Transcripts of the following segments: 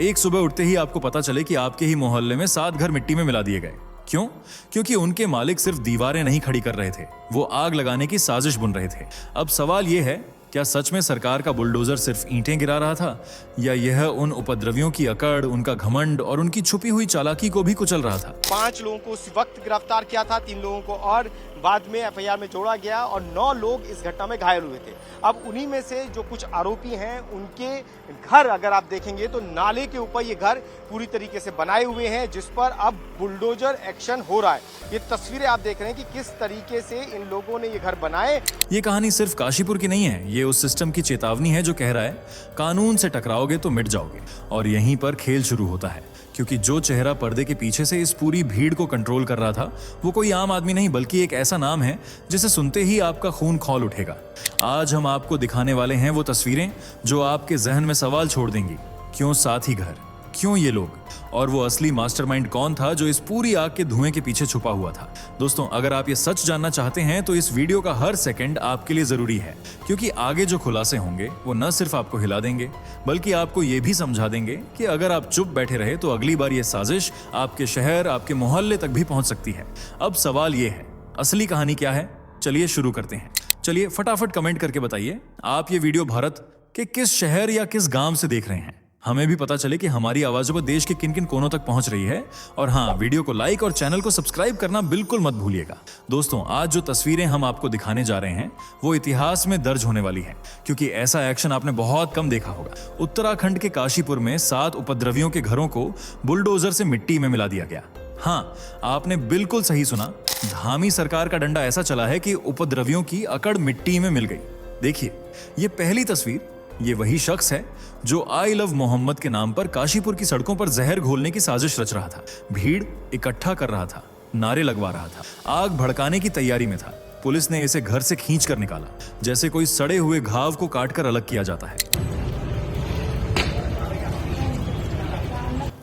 एक सुबह उठते ही आपको पता चले कि आपके ही मोहल्ले में 7 घर मिट्टी में मिला दिए गए। क्यों? क्योंकि उनके मालिक सिर्फ दीवारें नहीं खड़ी कर रहे थे, वो आग लगाने की साजिश बुन रहे थे। अब सवाल यह है, क्या सच में सरकार का बुलडोजर सिर्फ ईंटें गिरा रहा था, या यह उन उपद्रवियों की अकड़, उनका घमंड और उनकी छुपी हुई चालाकी को भी कुचल रहा था? 5 लोगों को उस वक्त गिरफ्तार किया था, 3 लोगों को और बाद में एफआईआर में जोड़ा गया और 9 लोग इस घटना में घायल हुए थे। अब उन्हीं में से जो कुछ आरोपी हैं, उनके घर अगर आप देखेंगे तो नाले के ऊपर ये घर पूरी तरीके से बनाए हुए हैं, जिस पर अब बुलडोजर एक्शन हो रहा है। ये तस्वीरें आप देख रहे हैं कि किस तरीके से इन लोगों ने ये घर बनाए। ये कहानी सिर्फ काशीपुर की नहीं है, ये उस सिस्टम की चेतावनी है जो कह रहा है कानून से टकराओगे तो मिट जाओगे। और यहीं पर खेल शुरू होता है, क्योंकि जो चेहरा पर्दे के पीछे से इस पूरी भीड़ को कंट्रोल कर रहा था, वो कोई आम आदमी नहीं बल्कि एक ऐसा नाम है जिसे सुनते ही आपका खून खौल उठेगा। आज हम आपको दिखाने वाले हैं वो तस्वीरें जो आपके जहन में सवाल छोड़ देंगी। क्यों 7 ही घर, क्यों ये लोग, और वो असली मास्टरमाइंड कौन था जो इस पूरी आग के धुएं के पीछे छुपा हुआ था। दोस्तों, अगर आप ये सच जानना चाहते हैं तो इस वीडियो का हर सेकंड आपके लिए जरूरी है, क्योंकि आगे जो खुलासे होंगे वो न सिर्फ आपको हिला देंगे बल्कि आपको ये भी समझा देंगे कि अगर आप चुप बैठे रहे तो अगली बार ये साजिश आपके शहर, आपके मोहल्ले तक भी पहुंच सकती है। अब सवाल ये है, असली कहानी क्या है? चलिए शुरू करते हैं। चलिए फटाफट कमेंट करके बताइए आप ये वीडियो भारत के किस शहर या किस गांव से देख रहे हैं। हमें भी पता चले कि हमारी आवाजों पर देश के किन किन कोनों तक पहुंच रही है। और हाँ, वीडियो को लाइक और चैनल को सब्सक्राइब करना बिल्कुल मत भूलिएगा। दोस्तों, आज जो तस्वीरें हम आपको दिखाने जा रहे हैं वो इतिहास में दर्ज होने वाली है, क्योंकि ऐसा एक्शन आपने बहुत कम देखा होगा। उत्तराखंड के काशीपुर में 7 उपद्रवियों के घरों को बुलडोजर से मिट्टी में मिला दिया गया। हाँ, आपने बिल्कुल सही सुना, धामी सरकार का डंडा ऐसा चला है कि उपद्रवियों की अकड़ मिट्टी में मिल गई। देखिए, ये पहली तस्वीर, ये वही शख्स है जो आई लव मोहम्मद के नाम पर काशीपुर की सड़कों पर जहर घोलने की साजिश रच रहा था। भीड़ इकट्ठा कर रहा था, नारे लगवा रहा था, आग भड़काने की तैयारी में था। पुलिस ने इसे घर से खींच कर निकाला, जैसे कोई सड़े हुए घाव को काटकर अलग किया जाता है।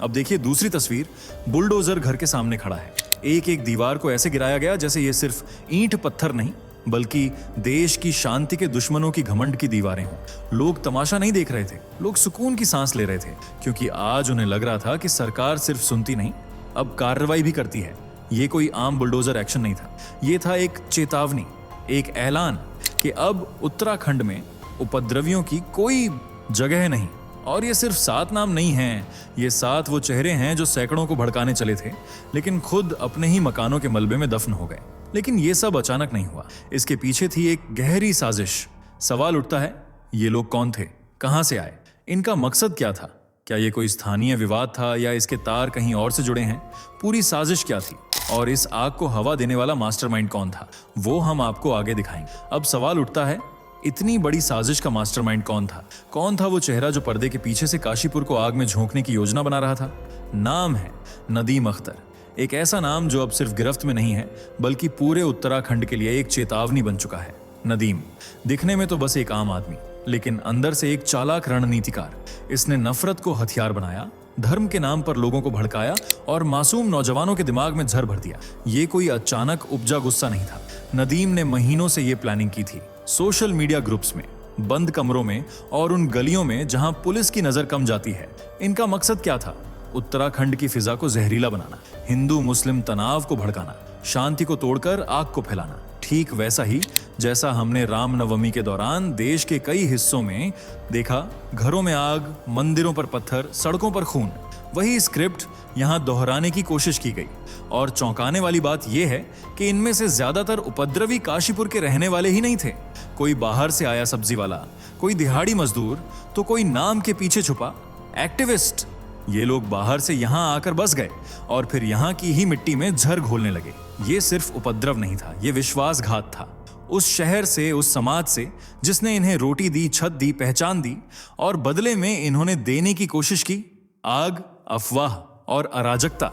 अब देखिए दूसरी तस्वीर, बुलडोजर घर के सामने खड़ा है। एक एक दीवार को ऐसे गिराया गया जैसे ये सिर्फ ईंट पत्थर नहीं बल्कि देश की शांति के दुश्मनों की घमंड की दीवारें हों। लोग तमाशा नहीं देख रहे थे, लोग सुकून की सांस ले रहे थे, क्योंकि आज उन्हें लग रहा था कि सरकार सिर्फ सुनती नहीं, अब कार्रवाई भी करती है। ये कोई आम बुलडोजर एक्शन नहीं था, ये था एक चेतावनी, एक ऐलान कि अब उत्तराखंड में उपद्रवियों की कोई जगह नहीं। और ये सिर्फ 7 नाम नहीं हैं, ये 7 वो चेहरे हैं जो सैकड़ों को भड़काने चले थे, लेकिन खुद अपने ही मकानों के मलबे में दफन हो गए। लेकिन ये सब अचानक नहीं हुआ, इसके पीछे थी एक गहरी साजिश। सवाल उठता है, ये लोग कौन थे, कहां से आए, इनका मकसद क्या था? क्या ये कोई स्थानीय विवाद था या इसके तार कहीं और से जुड़े हैं? पूरी साजिश क्या थी और इस आग को हवा देने वाला मास्टरमाइंड कौन था, वो हम आपको आगे दिखाएंगे। अब सवाल उठता है, इतनी बड़ी साजिश का मास्टरमाइंड कौन था? कौन था वो चेहरा जो पर्दे के पीछे से काशीपुर को आग में झोंकने की योजना बना रहा था? नाम है नदीम अख्तर, एक ऐसा नाम जो अब सिर्फ गिरफ्त में नहीं है बल्कि पूरे उत्तराखंड के लिए एक चेतावनी बन चुका है। नदीम दिखने में तो बस एक आम आदमी, लेकिन अंदर से एक चालाक रणनीतिकार। इसने नफरत को हथियार बनाया, धर्म के नाम पर लोगों को भड़काया और मासूम नौजवानों के दिमाग में जहर भर दिया। ये कोई अचानक उपजा गुस्सा नहीं था, नदीम ने महीनों से ये प्लानिंग की थी। सोशल मीडिया ग्रुप्स में, बंद कमरों में और उन गलियों में जहां पुलिस की नजर कम जाती है। इनका मकसद क्या था? उत्तराखंड की फिजा को जहरीला बनाना, हिंदू मुस्लिम तनाव को भड़काना, शांति को तोड़कर आग को फैलाना। ठीक वैसा ही जैसा हमने रामनवमी के दौरान देश के कई हिस्सों में देखा, घरों में आग, मंदिरों पर पत्थर, सड़कों पर खून। वही स्क्रिप्ट यहां दोहराने की कोशिश की गई। और चौंकाने वाली बात यह है कि इनमें से ज्यादातर उपद्रवी काशीपुर के रहने वाले ही नहीं थे। कोई बाहर से आया सब्जी वाला, कोई दिहाड़ी मजदूर, तो कोई नाम के पीछे छुपा एक्टिविस्ट। ये लोग बाहर से यहां आकर बस गए और फिर यहां की ही मिट्टी में जहर घोलने लगे। ये सिर्फ उपद्रव नहीं था, ये विश्वासघात था। उस शहर से, उस समाज से जिसने इन्हें रोटी दी, छत दी, पहचान दी, और बदले में इन्होंने देने की कोशिश की आग, अफवाह और अराजकता।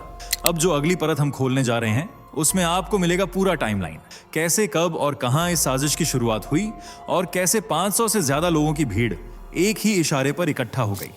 अब जो अगली परत हम खोलने जा रहे हैं उसमें आपको मिलेगा पूरा टाइमलाइन, कैसे, कब और कहां इस साजिश की शुरुआत हुई और कैसे 500 से ज्यादा लोगों की भीड़ एक ही इशारे पर इकट्ठा हो गई।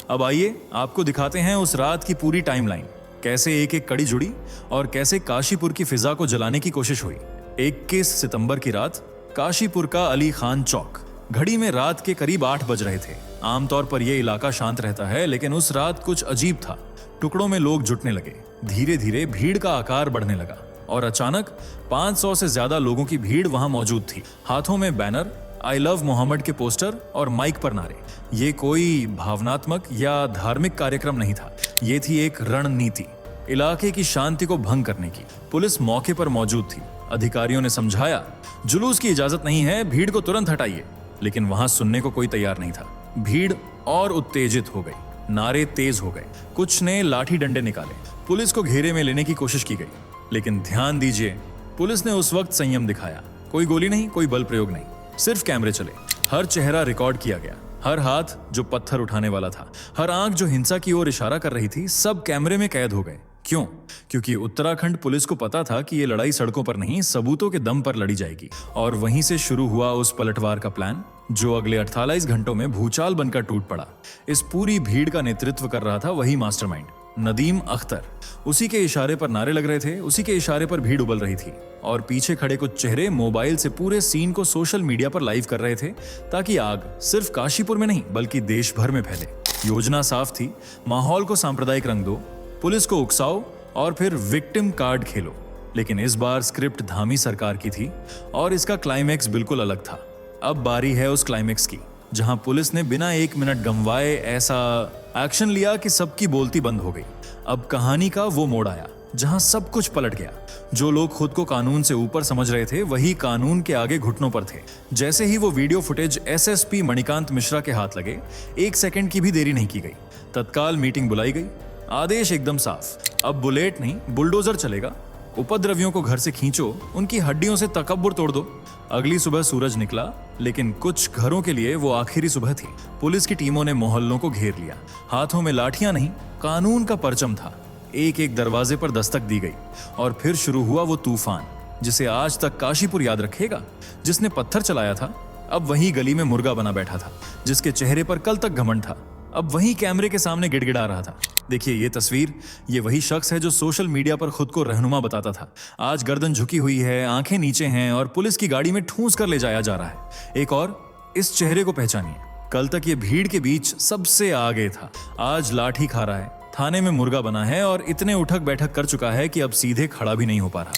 अब आइए आपको दिखाते हैं उस रात की पूरी टाइमलाइन। कैसे एक एक कड़ी जुड़ी और कैसे काशीपुर की फिजा को जलाने की कोशिश हुई। 21 सितंबर की रात काशीपुर का अली खान चौक। घड़ी में रात के करीब 8 बज रहे थे। आमतौर पर यह इलाका शांत रहता है, लेकिन उस रात कुछ अजीब था। टुकड़ों में लोग जुटने लगे, धीरे धीरे भीड़ का आकार बढ़ने लगा और अचानक 500 से ज्यादा लोगों की भीड़ वहां मौजूद थी। हाथों में बैनर, आई लव मोहम्मद के पोस्टर और माइक पर नारे। ये कोई भावनात्मक या धार्मिक कार्यक्रम नहीं था, ये थी एक रणनीति, इलाके की शांति को भंग करने की। पुलिस मौके पर मौजूद थी। अधिकारियों ने समझाया, जुलूस की इजाजत नहीं है, भीड़ को तुरंत हटाइए। लेकिन वहां सुनने को कोई तैयार नहीं था। भीड़ और उत्तेजित हो गई, नारे तेज हो गए, कुछ ने लाठी डंडे निकाले। पुलिस को घेरे में लेने की कोशिश की गई, लेकिन ध्यान दीजिए, पुलिस ने उस वक्त संयम दिखाया। कोई गोली नहीं, कोई बल प्रयोग नहीं, सिर्फ कैमरे चले। हर चेहरा रिकॉर्ड किया गया, हर हाथ जो पत्थर उठाने वाला था, हर आंख जो हिंसा की ओर इशारा कर रही थी, सब कैमरे में कैद हो गए। क्यों? क्योंकि उत्तराखंड पुलिस को पता था कि ये लड़ाई सड़कों पर नहीं, सबूतों के दम पर लड़ी जाएगी। और वहीं से शुरू हुआ उस पलटवार का प्लान, जो अगले 48 घंटों में भूचाल बनकर टूट पड़ा। इस पूरी भीड़ का नेतृत्व कर रहा था वही मास्टरमाइंड, नदीम अख्तर। उसी के इशारे पर नारे लग रहे थे, उसी के इशारे पर भीड़ उबल रही थी और पीछे खड़े कुछ चेहरे मोबाइल से पूरे सीन को सोशल मीडिया पर लाइव कर रहे थे, ताकि आग सिर्फ काशीपुर में नहीं बल्कि देश भर में फैले। योजना साफ थी, माहौल को सांप्रदायिक रंग दो, पुलिस को उकसाओ और फिर विक्टिम कार्ड खेलो। लेकिन इस बार स्क्रिप्ट धामी सरकार की थी और इसका क्लाइमैक्स बिल्कुल अलग था। अब बारी है उस क्लाइमैक्स की, जहां पुलिस ने बिना 1 मिनट गंवाए ऐसा एक्शन लिया कि सबकी बोलती बंद हो गई। अब कहानी का वो मोड़ आया जहां सब कुछ पलट गया। जो लोग खुद को कानून से ऊपर समझ रहे थे, वही कानून के आगे घुटनों पर थे। जैसे ही वो video footage SSP Manikant Mishra के हाथ लगे, 1 सेकंड की भी देरी नहीं की गई। तत्काल मीटिंग बुलाई गई। आदेश एकदम साफ, अब बुलेट नहीं बुलडोजर चलेगा। उपद्रवियों को घर से खींचो, उनकी हड्डियों से तकब्बुर तोड़ दो। अगली सुबह सूरज निकला, लेकिन कुछ घरों के लिए वो आखिरी सुबह थी। पुलिस की टीमों ने मोहल्लों को घेर लिया। हाथों में लाठियां नहीं, कानून का परचम था। एक एक दरवाजे पर दस्तक दी गई और फिर शुरू हुआ वो तूफान, जिसे आज तक काशीपुर याद रखेगा। जिसने पत्थर चलाया था, अब वही गली में मुर्गा बना बैठा था। जिसके चेहरे पर कल तक घमंड था, अब वही कैमरे के सामने गिड़गिड़ा रहा था। देखिए ये तस्वीर, ये वही शख्स है जो सोशल मीडिया पर खुद को रहनुमा बताता था। आज गर्दन झुकी हुई है, आंखें नीचे हैं और पुलिस की गाड़ी में ठूंस कर ले जाया जा रहा है। एक और, इस चेहरे को पहचानिए। कल तक ये भीड़ के बीच सबसे आगे था, आज लाठी खा रहा है, थाने में मुर्गा बना है और इतने उठक बैठक कर चुका है कि अब सीधे खड़ा भी नहीं हो पा रहा।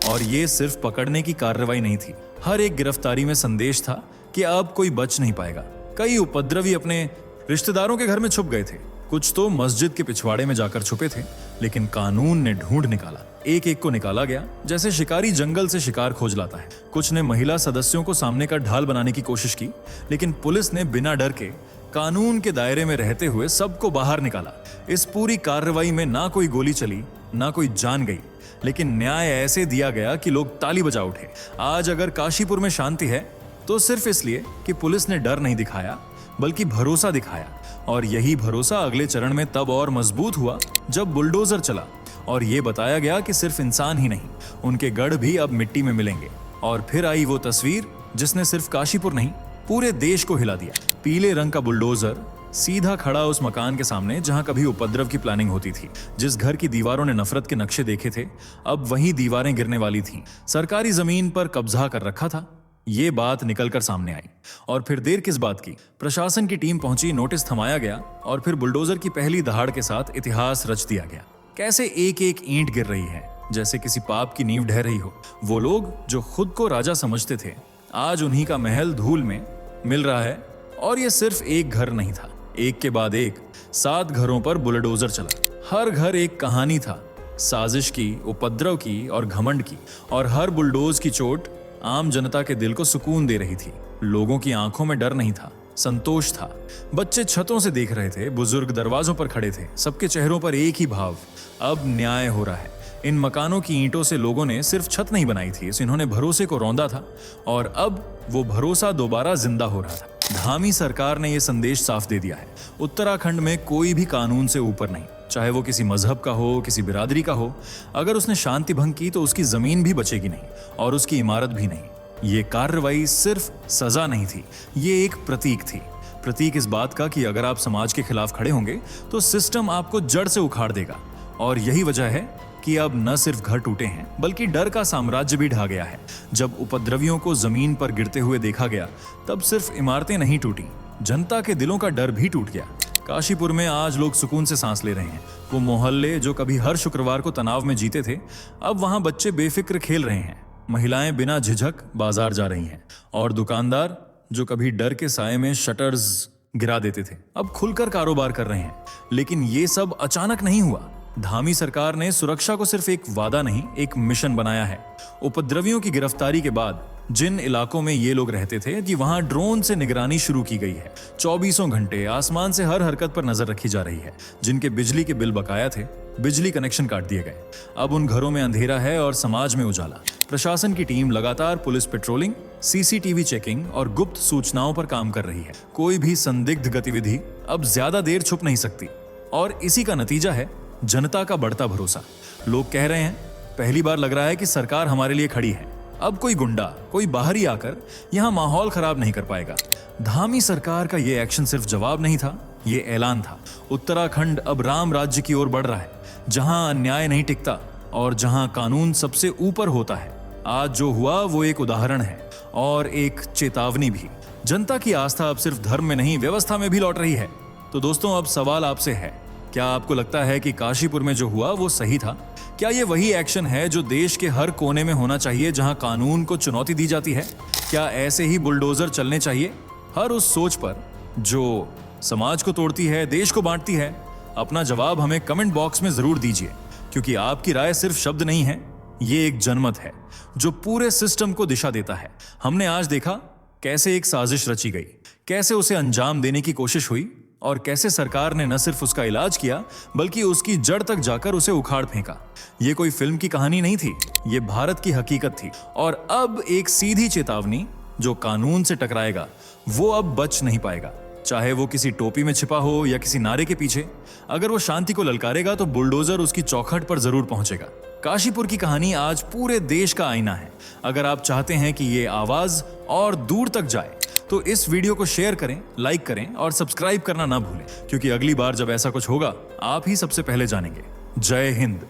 और ये सिर्फ पकड़ने की कार्रवाई नहीं थी, हर एक गिरफ्तारी में संदेश था कि अब कोई बच नहीं पाएगा। कई उपद्रवी अपने रिश्तेदारों के घर में छुप गए थे, कुछ तो मस्जिद के पिछवाड़े में जाकर छुपे थे, लेकिन कानून ने ढूंढ निकाला। एक एक को निकाला गया, जैसे शिकारी जंगल से शिकार खोज लाता है। कुछ ने महिला सदस्यों को सामने का ढाल बनाने की कोशिश की, लेकिन पुलिस ने बिना डर के कानून के दायरे में रहते हुए सबको बाहर निकाला। इस पूरी कार्रवाई में ना कोई गोली चली, ना कोई जान गई, लेकिन न्याय ऐसे दिया गया कि लोग ताली बजा उठे। आज अगर काशीपुर में शांति है, तो सिर्फ इसलिए कि पुलिस ने डर नहीं दिखाया, बल्कि भरोसा दिखाया। और यही भरोसा अगले चरण में तब और मजबूत हुआ जब बुलडोजर चला और ये बताया गया कि सिर्फ इंसान ही नहीं, उनके गढ़ भी अब मिट्टी में मिलेंगे। और फिर आई वो तस्वीर जिसने सिर्फ काशीपुर नहीं, पूरे देश को हिला दिया। पीले रंग का बुलडोजर सीधा खड़ा उस मकान के सामने जहां कभी उपद्रव की प्लानिंग होती थी। जिस घर की दीवारों ने नफरत के नक्शे देखे थे, अब वही दीवारें गिरने वाली थीं। सरकारी जमीन पर कब्जा कर रखा था। ये बात निकलकर सामने आई और फिर देर किस बात की, प्रशासन की टीम पहुंची, नोटिस थमाया गया और फिर बुलडोजर की पहली दहाड़ के साथ इतिहास रच दिया गया। कैसे एक एक ईंट गिर रही है, जैसे किसी पाप की नींव ढह रही हो। वो लोग जो खुद को राजा समझते थे, आज उन्हीं का महल धूल में मिल रहा है। और ये सिर्फ एक घर नहीं था, एक के बाद एक 7 घरों पर बुलडोजर चला। हर घर एक कहानी था, साजिश की, उपद्रव की और घमंड की। और हर बुलडोज की चोट आम जनता के दिल को सुकून दे रही थी। लोगों की आंखों में डर नहीं था, संतोष था। बच्चे छतों से देख रहे थे, बुजुर्ग दरवाजों पर खड़े थे, सबके चेहरों पर एक ही भाव, अब न्याय हो रहा है। इन मकानों की ईंटों से लोगों ने सिर्फ छत नहीं बनाई थी, इन्होंने भरोसे को रौंदा था और अब वो भरोसा दोबारा जिंदा हो रहा था। धामी सरकार ने यह संदेश साफ दे दिया है, उत्तराखंड में कोई भी कानून से ऊपर नहीं, चाहे वो किसी मजहब का हो, किसी बिरादरी का हो। अगर उसने शांति भंग की तो उसकी जमीन भी बचेगी नहीं और उसकी इमारत भी नहीं। ये कार्रवाई सिर्फ सजा नहीं थी, ये एक प्रतीक थी। प्रतीक इस बात का कि अगर आप समाज के खिलाफ खड़े होंगे तो सिस्टम आपको जड़ से उखाड़ देगा। और यही वजह है कि अब न सिर्फ घर टूटे हैं बल्कि डर का साम्राज्य भी ढा गया है। जब उपद्रवियों को जमीन पर गिरते हुए देखा गया तब सिर्फ इमारतें नहीं टूटी, जनता के दिलों का डर भी टूट गया। काशीपुर में आज लोग सुकून से सांस ले रहे हैं। वो मोहल्ले जो कभी हर शुक्रवार को तनाव में जीते थे, अब वहां बच्चे बेफिक्र खेल रहे हैं, महिलाएं बिना झिझक बाजार जा रही हैं और दुकानदार जो कभी डर के साए में शटर्स गिरा देते थे अब खुलकर कारोबार कर रहे हैं। लेकिन ये सब अचानक नहीं हुआ। धामी सरकार ने सुरक्षा को सिर्फ एक वादा नहीं, एक मिशन बनाया है। उपद्रवियों की गिरफ्तारी के बाद जिन इलाकों में ये लोग रहते थे कि वहां ड्रोन से निगरानी शुरू की गई है। 24 घंटे आसमान से हर हरकत पर नजर रखी जा रही है। जिनके बिजली के बिल बकाया थे, बिजली कनेक्शन काट दिए गए। अब उन घरों में अंधेरा है और समाज में उजाला। प्रशासन की टीम लगातार पुलिस पेट्रोलिंग, सीसीटीवी चेकिंग और गुप्त सूचनाओं पर काम कर रही है। कोई भी संदिग्ध गतिविधि अब ज्यादा देर छुप नहीं सकती। और इसी का नतीजा है जनता का बढ़ता भरोसा। लोग कह रहे हैं, पहली बार लग रहा है कि सरकार हमारे लिए खड़ी है। अब कोई गुंडा, कोई बाहरी आकर यहां माहौल खराब नहीं कर पाएगा। धामी सरकार का यह एक्शन सिर्फ जवाब नहीं था, यह ऐलान था। उत्तराखंड अब राम राज्य की ओर बढ़ रहा है, जहां अन्याय नहीं टिकता और जहां कानून सबसे ऊपर होता है। आज जो हुआ वो एक उदाहरण है और एक चेतावनी भी। जनता की आस्था अब सिर्फ धर्म में नहीं, व्यवस्था में भी लौट रही है। तो दोस्तों, अब सवाल आपसे है, क्या आपको लगता है कि काशीपुर में जो हुआ वो सही था? क्या ये वही एक्शन है जो देश के हर कोने में होना चाहिए जहां कानून को चुनौती दी जाती है? क्या ऐसे ही बुलडोजर चलने चाहिए हर उस सोच पर जो समाज को तोड़ती है, देश को बांटती है? अपना जवाब हमें कमेंट बॉक्स में जरूर दीजिए, क्योंकि आपकी राय सिर्फ शब्द नहीं है, ये एक जनमत है जो पूरे सिस्टम को दिशा देता है। हमने आज देखा कैसे एक साजिश रची गई, कैसे उसे अंजाम देने की कोशिश हुई और कैसे सरकार ने न सिर्फ उसका इलाज किया बल्कि उसकी जड़ तक जाकर उसे उखाड़ फेंका। ये कोई फिल्म की कहानी नहीं थी, ये भारत की हकीकत थी। और अब एक सीधी चेतावनी, जो कानून से टकराएगा वो अब बच नहीं पाएगा, चाहे वो किसी टोपी में छिपा हो या किसी नारे के पीछे। अगर वो शांति को ललकारेगा तो बुलडोजर उसकी चौखट पर जरूर पहुंचेगा। काशीपुर की कहानी आज पूरे देश का आईना है। अगर आप चाहते हैं कि ये आवाज और दूर तक जाए तो इस वीडियो को शेयर करें, लाइक करें और सब्सक्राइब करना ना भूलें, क्योंकि अगली बार जब ऐसा कुछ होगा आप ही सबसे पहले जानेंगे। जय हिंद।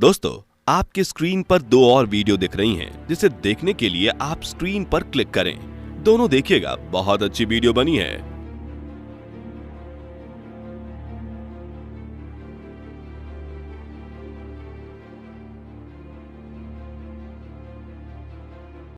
दोस्तों, आपके स्क्रीन पर 2 और वीडियो दिख रही हैं, जिसे देखने के लिए आप स्क्रीन पर क्लिक करें। दोनों देखिएगा, बहुत अच्छी वीडियो बनी है।